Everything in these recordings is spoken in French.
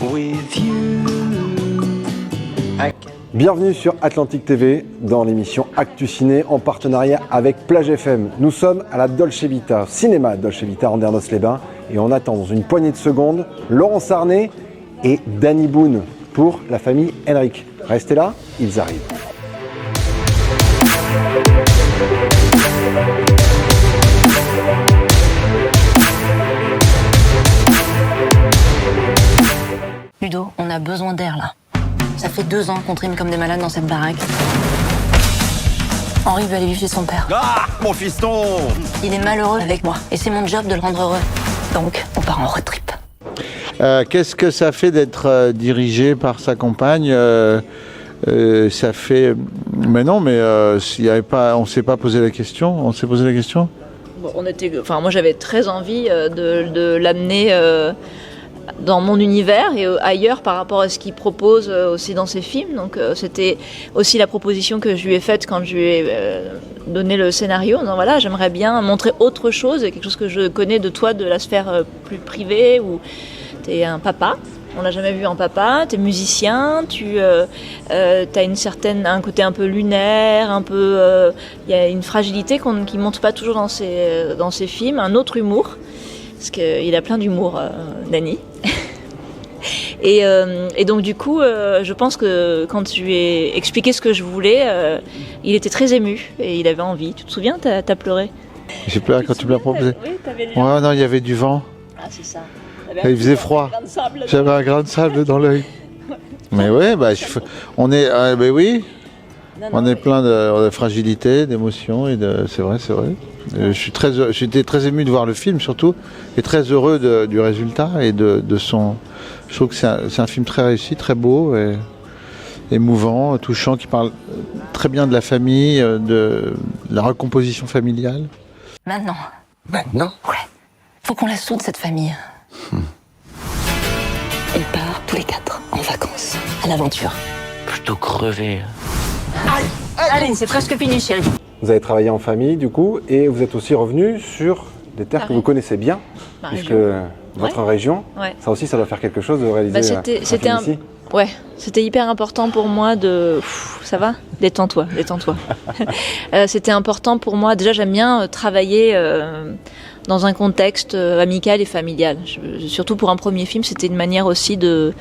with you. Bienvenue sur Atlantique TV dans l'émission Actu Ciné en partenariat avec Plage FM. Nous sommes à la Dolce Vita, cinéma Dolce Vita Andernos-les-Bains et on attend dans une poignée de secondes Laurence Arnay et Danny Boone pour la famille Henrik. Restez là, ils arrivent. Ludo, on a besoin d'air là. Ça fait 2 ans qu'on trime comme des malades dans cette baraque. Henri veut aller vivre chez son père. Ah, mon fiston! Il est malheureux avec moi et c'est mon job de le rendre heureux. Donc, on part en road trip. Qu'est-ce que ça fait d'être dirigé par sa compagne ça fait... Mais non, mais s'il y avait pas... on ne s'est pas posé la question. On s'est posé la question. Bon, moi j'avais très envie de l'amener dans mon univers et ailleurs par rapport à ce qu'il propose aussi dans ses films. Donc c'était aussi la proposition que je lui ai faite quand je lui ai donné le scénario. Donc voilà, j'aimerais bien montrer autre chose, quelque chose que je connais de toi, de la sphère plus privée, où t'es un papa. On l'a jamais vu en papa, t'es musicien, t'as un côté un peu lunaire, y a une fragilité qui monte pas toujours dans ses films, un autre humour, parce qu'il a plein d'humour, Danny. Et donc du coup, je pense que quand je lui ai expliqué ce que je voulais, il était très ému et il avait envie. Tu te souviens, t'as pleuré? J'ai pleuré quand tu me l'as proposé. Oui, t'avais le Ouais, non, il y avait du vent. Ah, c'est ça. Il faisait froid. J'avais un grain de sable dans l'œil. Mais ouais, on est, oui, on est plein de fragilité, d'émotions et c'est vrai. J'étais très ému de voir le film surtout et très heureux du résultat et de son. Je trouve que c'est un film très réussi, très beau et émouvant, touchant, qui parle très bien de la famille, de la recomposition familiale. Maintenant. Maintenant? Ouais. Faut qu'on la soude, cette famille. Elle part tous les 4 en vacances, à l'aventure. Plutôt crevé. Allez, c'est presque fini, chérie. Vous avez travaillé en famille du coup et vous êtes aussi revenu sur des terres Pareil. que vous connaissez bien, Ma puisque région. votre région, Ouais. ça aussi ça doit faire quelque chose de réaliser C'était un film ici. Ouais, c'était hyper important pour moi ça va ? Détends-toi. C'était important pour moi. Déjà, j'aime bien travailler dans un contexte amical et familial. Surtout pour un premier film, c'était une manière aussi de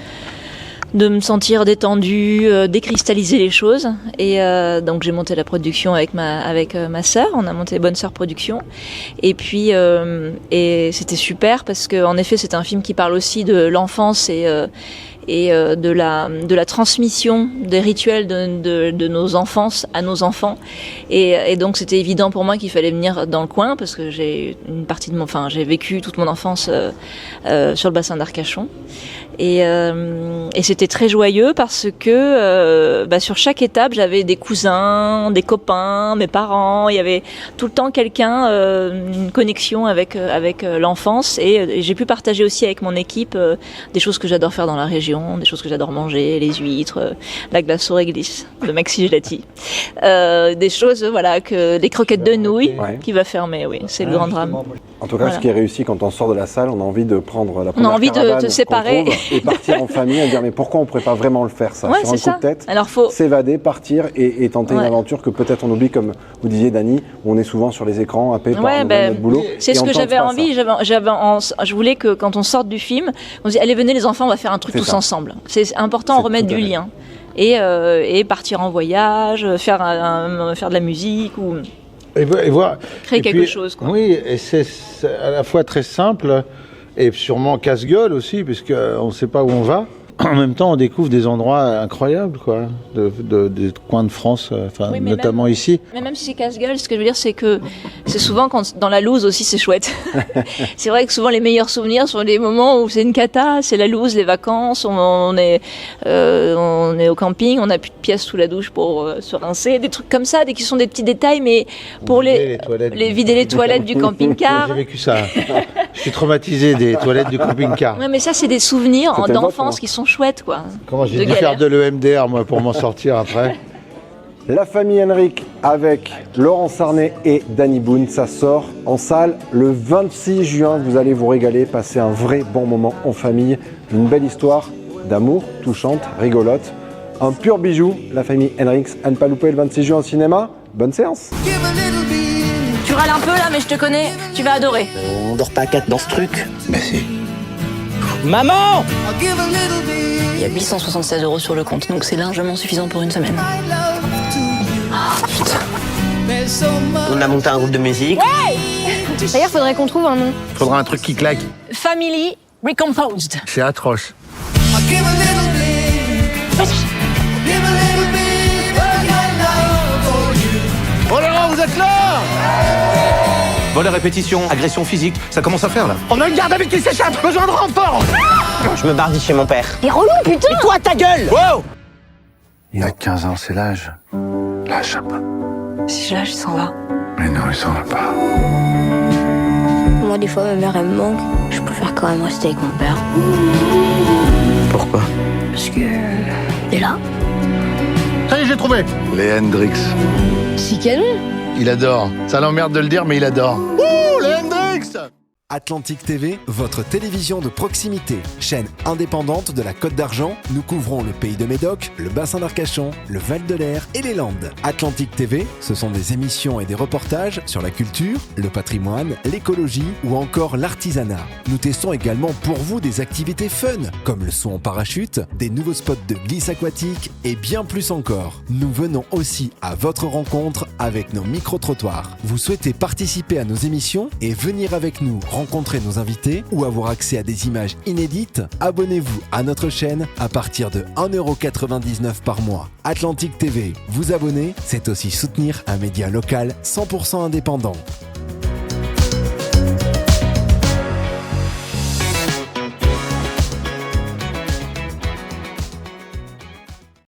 me sentir détendue, décristalliser les choses. Et donc j'ai monté la production avec ma sœur. On a monté Bonne Sœur Production. Et puis et c'était super parce que en effet, c'est un film qui parle aussi de l'enfance et de la transmission des rituels de nos enfances à nos enfants. Et donc c'était évident pour moi qu'il fallait venir dans le coin parce que j'ai vécu toute mon enfance sur le bassin d'Arcachon. Et c'était très joyeux parce que sur chaque étape j'avais des cousins, des copains, mes parents. Il y avait tout le temps quelqu'un, une connexion avec l'enfance et j'ai pu partager aussi avec mon équipe des choses que j'adore faire dans la région, des choses que j'adore manger, les huîtres, la glace au réglisse de Maxi Gelati, des choses que les croquettes de nouilles qui va fermer. Oui, c'est le grand drame. En tout cas, ce qui est réussi quand on sort de la salle, on a envie de prendre la première On a envie de caravane te qu'on séparer. trouve et partir en famille et dire mais pourquoi on pourrait pas vraiment le faire ça Ouais, sur un c'est coup de tête, Alors s'évader, partir et tenter une aventure que peut-être on oublie, comme vous disiez Dany, où on est souvent sur les écrans happés par notre boulot. C'est et ce on que tente j'avais pas envie. ça. Je voulais que quand on sorte du film, on se dit allez venez les enfants, on va faire un truc C'est tous ça. ensemble. C'est important C'est de remettre tout à du fait. lien et partir en voyage, faire de la musique ou créer quelque chose, quoi. Oui, et c'est à la fois très simple et sûrement casse-gueule aussi, puisqu'on ne sait pas où on va. En même temps, on découvre des endroits incroyables, quoi, des coins de France, Oui, mais notamment ici. Mais même si c'est casse-gueule, ce que je veux dire, c'est que c'est souvent quand dans la loose aussi, c'est chouette. C'est vrai que souvent les meilleurs souvenirs sont les moments où c'est une cata, c'est la loose, les vacances, on est au camping, on n'a plus de pièces sous la douche pour se rincer, des trucs comme ça, qui sont des petits détails, mais pour Vider les toilettes. vider les toilettes du camping-car. J'ai vécu ça. Je suis traumatisé des toilettes du camping-car. Ouais, mais ça, c'est des souvenirs C'était le d'enfance vôtre, qui sont chouettes, quoi. Comment j'ai De dû faire galère. de l'EMDR, moi, pour m'en sortir après. La famille Henrik avec Laurence Arnay et Danny Boone, ça sort en salle le 26 juin. Vous allez vous régaler, passer un vrai bon moment en famille. Une belle histoire d'amour, touchante, rigolote. Un pur bijou, la famille Hendrix, à ne pas louper le 26 juin au cinéma. Bonne séance. Tu râles un peu là, mais je te connais, tu vas adorer. On dort pas à 4 dans ce truc. Mais si. Maman! Il y a 876 € sur le compte, donc c'est largement suffisant pour une semaine. On a monté un groupe de musique. D'ailleurs, faudrait qu'on trouve un nom. Faudra un truc qui claque. Family Recomposed. C'est atroce. Oh Laurent, vous êtes là! Vol à répétition, agression physique, ça commence à faire là. On a une garde avec qui s'échappe! Besoin de renfort! Je me barre d'ici chez mon père. T'es relou, putain! Et toi, ta gueule! Wow! Il a 15 ans, c'est l'âge. Lâche un peu. Si je lâche, il s'en va. Mais non, il s'en va pas. Moi, des fois, ma mère, elle me manque. Je préfère quand même rester avec mon père. Pourquoi? Parce que... t'es là. Ça y est, j'ai trouvé. Les Hendrix. Si canon. Il adore. Ça l'emmerde de le dire, mais il adore. Ouh, les Hendrix! Atlantique TV, votre télévision de proximité. Chaîne indépendante de la Côte d'Argent, nous couvrons le pays de Médoc, le bassin d'Arcachon, le Val de l'Air et les Landes. Atlantique TV, ce sont des émissions et des reportages sur la culture, le patrimoine, l'écologie ou encore l'artisanat. Nous testons également pour vous des activités fun, comme le saut en parachute, des nouveaux spots de glisse aquatique et bien plus encore. Nous venons aussi à votre rencontre avec nos micro-trottoirs. Vous souhaitez participer à nos émissions et venir avec nous rencontrer nos invités ou avoir accès à des images inédites? Abonnez-vous à notre chaîne à partir de 1,99 € par mois. Atlantique TV, vous abonner, c'est aussi soutenir un média local 100% indépendant.